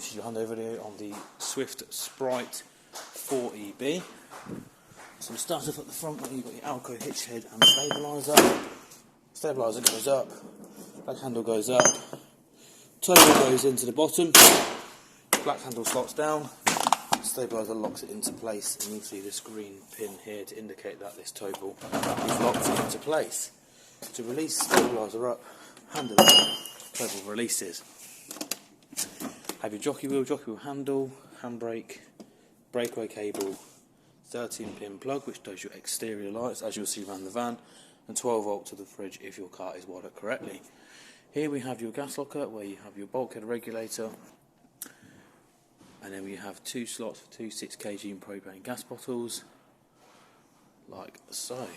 This is your handover video on the Swift Sprite 4EB. So we start off at the front where you've got your Alco hitch head and stabiliser. Stabiliser goes up, black handle goes up, turbo goes into the bottom, black handle slots down, stabiliser locks it into place, and you'll see this green pin here to indicate that this toggle is locked into place. To release stabiliser up, handle up, toggle releases. Have your jockey wheel handle, handbrake, breakaway cable, 13 pin plug which does your exterior lights as you'll see around the van, and 12 volt to the fridge if your car is wired correctly. Here we have your gas locker where you have your bulkhead regulator, and then we have two slots for two 6 kg propane gas bottles, like so.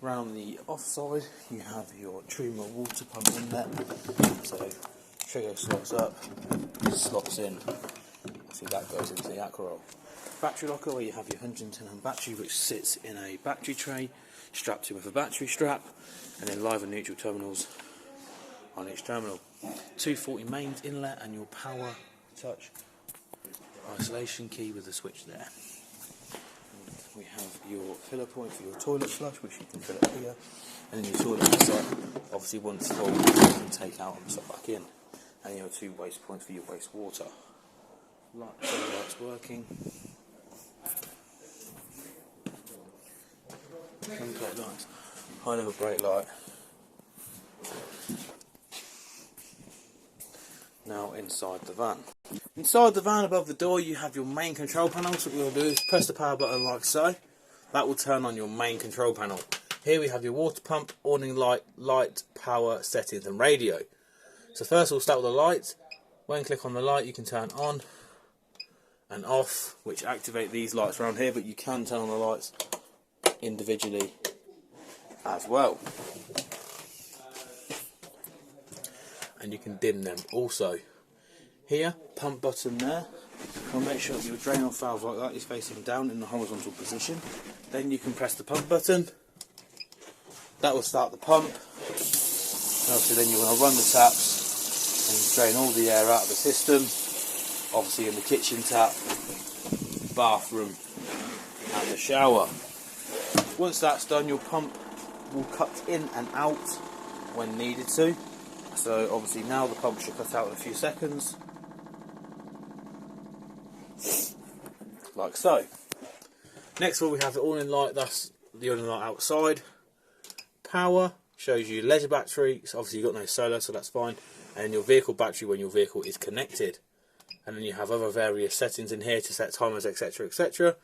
Round the off side you have your Truma water pump in there, so trigger slots up, slots in, see that goes into the Acrol. Battery locker where you have your 110 amp battery which sits in a battery tray, strapped in with a battery strap, and then live and neutral terminals on each terminal. 240 mains inlet and your power touch isolation key with the switch there. We have your filler point for your toilet flush, which you can fill up here, and then your toilet side, obviously once full, you can take out and slot back in, and your 2 waste points for your waste water. Lights working. Unplug lights. High level brake light. Now inside the van. Inside the van above the door you have your main control panel, so what we'll do is press the power button like so. That will turn on your main control panel. Here we have your water pump, awning light, power, settings and radio. So first we'll start with the light. When you click on the light you can turn on and off, which activate these lights around here, but you can turn on the lights individually as well. And you can dim them also. Here, pump button there. I'll make sure that your drain off valve like that is facing down in the horizontal position. Then you can press the pump button. That will start the pump. And obviously then you want to run the taps and drain all the air out of the system. Obviously in the kitchen tap, bathroom and the shower. Once that's done, your pump will cut in and out when needed to. So obviously now the pump should cut out in a few seconds, like so. Next of all we have the awning light, that's the awning light outside. Power shows you leisure battery, so obviously you've got no solar, so that's fine. And your vehicle battery when your vehicle is connected. And then you have other various settings in here to set timers, etc, etc.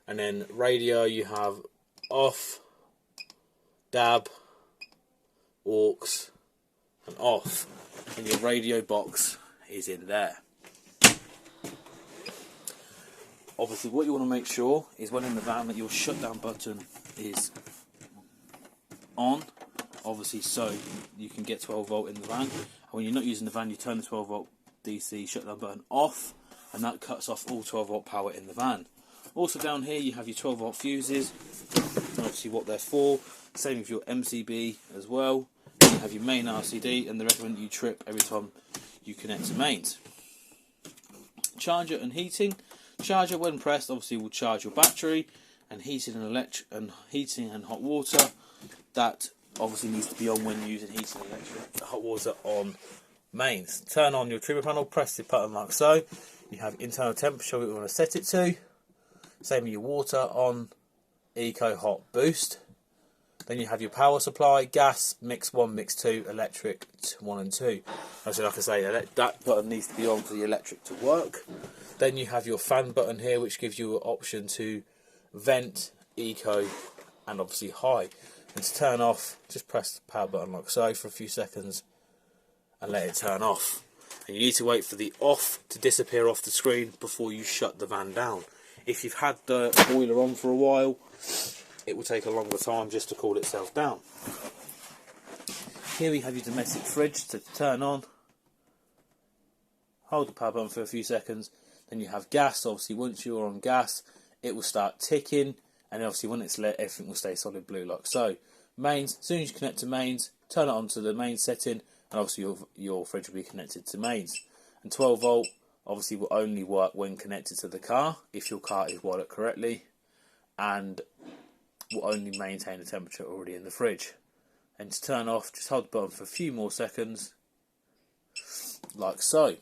And then radio you have off, DAB, aux and off, and your radio box is in there. Obviously what you want to make sure is when in the van that your shutdown button is on, obviously so you can get 12 volt in the van, and when you're not using the van you turn the 12 volt DC shutdown button off, and that cuts off all 12 volt power in the van. Also down here you have your 12 volt fuses, and obviously what they're for, same with your MCB as well. You have your main RCD, and they recommend you trip every time you connect to mains. Charger and heating. Charger when pressed obviously will charge your battery, and heating and hot water, that obviously needs to be on when using heating and hot water on mains. Turn on your trigger panel, press the button like so. You have internal temperature we want to set it to. Same with your water on Eco Hot Boost. Then you have your power supply, gas, mix 1, mix 2, electric 1 and 2. So like I say, that button needs to be on for the electric to work. Then you have your fan button here, which gives you an option to vent, eco, and obviously high. And to turn off, just press the power button like so for a few seconds and let it turn off. And you need to wait for the off to disappear off the screen before you shut the van down. If you've had the boiler on for a while, it will take a longer time just to cool itself down. Here we have your domestic fridge to turn on. Hold the power button for a few seconds. Then you have gas. Obviously once you're on gas it will start ticking, and obviously when it's lit everything will stay solid blue like so. Mains, as soon as you connect to mains, turn it on to the main setting, and obviously your fridge will be connected to mains. And 12 volt obviously will only work when connected to the car if your car is wired up correctly, and will only maintain the temperature already in the fridge. And to turn off, just hold the button for a few more seconds, like so.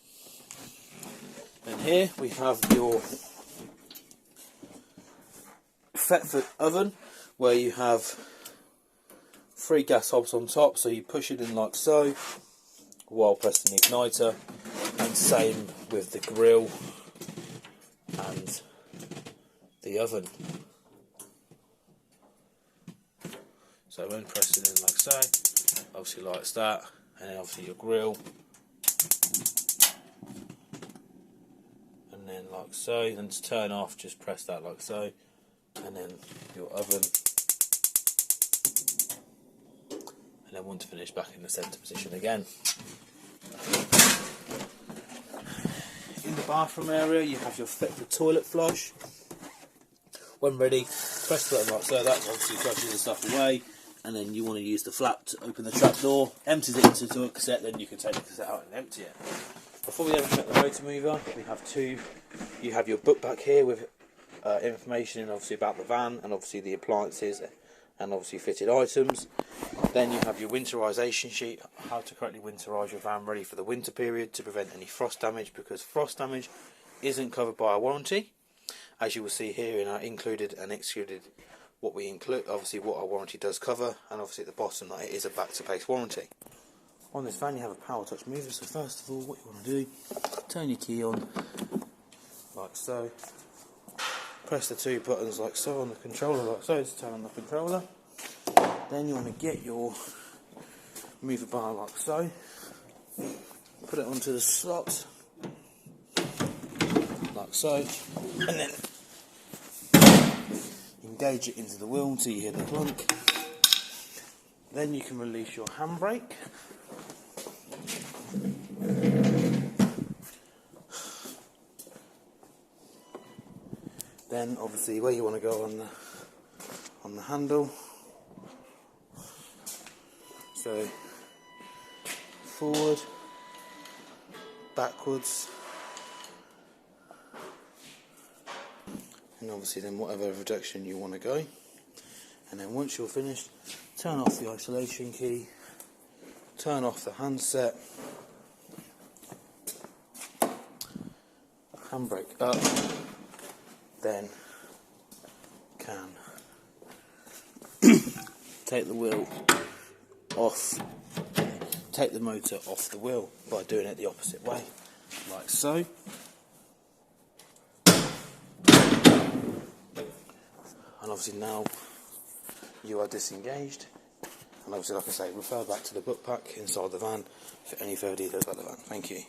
And here we have your Thetford oven, where you have 3 gas hobs on top, so you push it in like so while pressing the igniter, and same with the grill and the oven. So when pressing in like so, obviously lights that, and then obviously your grill, and then like so. Then to turn off, just press that like so, and then your oven, and then once finished, back in the centre position again. In the bathroom area, you have your Thetford toilet flush. When ready, press the button like so. That obviously flushes the stuff away. And then you want to use the flap to open the trap door, empties it into a cassette, then you can take the cassette out and empty it. Before we ever connect the motor mover, we have you have your book back here with information obviously about the van, and obviously the appliances, and obviously fitted items. Then you have your winterisation sheet, how to correctly winterise your van ready for the winter period to prevent any frost damage, because frost damage isn't covered by our warranty. As you will see here in our included and excluded, what we include, obviously what our warranty does cover, and obviously at the bottom that it is a back to base warranty. On this van you have a power touch mover, so first of all what you want to do, turn your key on like so, press the 2 buttons like so on the controller like so to turn on the controller. Then you want to get your mover bar like so, put it onto the slot like so, and then engage it into the wheel until you hear the clunk. Then you can release your handbrake. Then obviously where you want to go on the handle. So forward, backwards, and obviously then whatever reduction you want to go. And then once you're finished, turn off the isolation key, turn off the handset, handbrake up, then can take the wheel off, take the motor off the wheel by doing it the opposite way, like so. And obviously now you are disengaged, and obviously like I say, refer back to the book pack inside the van for any further details about the van. Thank you.